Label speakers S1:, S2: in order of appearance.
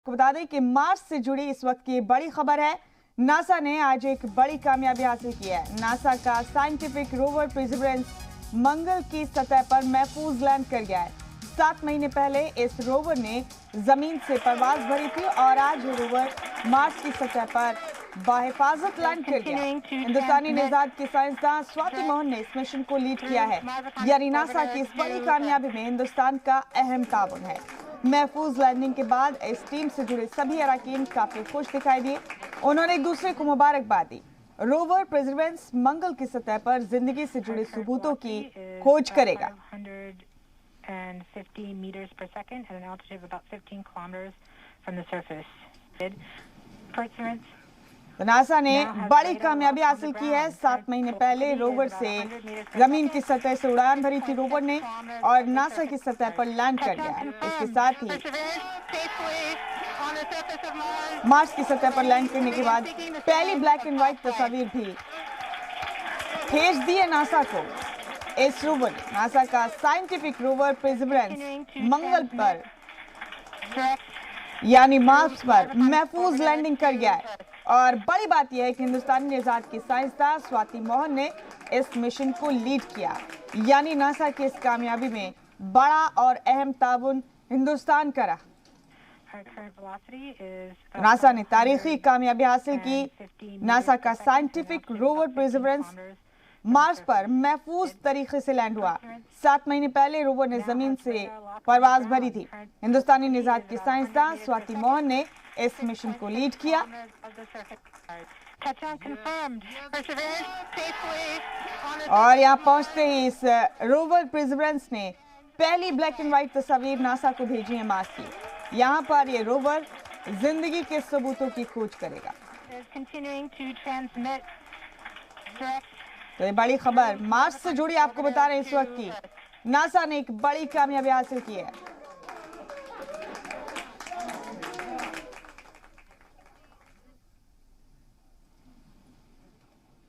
S1: आपको बता दें कि मार्स से जुड़ी इस वक्त की बड़ी खबर है। नासा ने आज एक बड़ी कामयाबी हासिल की है। नासा का साइंटिफिक रोवर परसिवरेंस मंगल की सतह पर महफूज लैंड कर गया है। 7 महीने पहले इस रोवर ने जमीन से परवाज भरी थी और आज ये रोवर मार्स की सतह पर बाहिफाजत लैंड कर गया। हिंदुस्तानी निजात के साइंसदान स्वाति मोहन ने इस मिशन को लीड किया है। यानी नासा की इस बड़ी कामयाबी में हिंदुस्तान का अहम ताउन है। महफूज लैंडिंग के बाद इस टीम से जुड़े सभी अरकान काफी खुश दिखाई दिए। उन्होंने एक दूसरे को मुबारकबाद दी। रोवर परसिवरेंस मंगल की सतह पर जिंदगी से जुड़े सबूतों की खोज करेगा। तो नासा ने बड़ी कामयाबी हासिल की है। 7 महीने पहले रोवर से जमीन की सतह से उड़ान भरी थी रोवर ने और नासा की सतह पर लैंड कर गया। इसके साथ ही मार्स की सतह पर लैंड करने के बाद पहली ब्लैक एंड व्हाइट तस्वीर भी भेज दी है नासा को। इस रोवर ने नासा का साइंटिफिक रोवर परसिवरेंस मंगल पर यानी मार्स पर महफूज लैंडिंग कर गया है। और बड़ी बात यह है कि हिंदुस्तानी निजात की साइंसदान स्वाति मोहन ने इस मिशन को लीड किया। यानी नासा की इस कामयाबी में बड़ा और अहम ताउन हिंदुस्तान का रहा। नासा ने तारीखी कामयाबी हासिल की। नासा का साइंटिफिक रोवर परसिवरेंस मार्स पर महफूज तरीके से लैंड हुआ। 7 महीने पहले रोवर ने जमीन से परवाज भरी थी। हिंदुस्तानी निजात की साइंसदान स्वाति मोहन ने इस मिशन को लीड किया। और यहाँ पहुंचते ही इस रोवर परसिवरेंस ने पहली ब्लैक एंड व्हाइट तस्वीर नासा को भेजी है मार्स की। यहाँ पर ये रोवर जिंदगी के सबूतों की खोज करेगा। तो ये बड़ी खबर मार्स से जुड़ी आपको बता रहे हैं इस वक्त की। नासा ने एक बड़ी कामयाबी हासिल की है।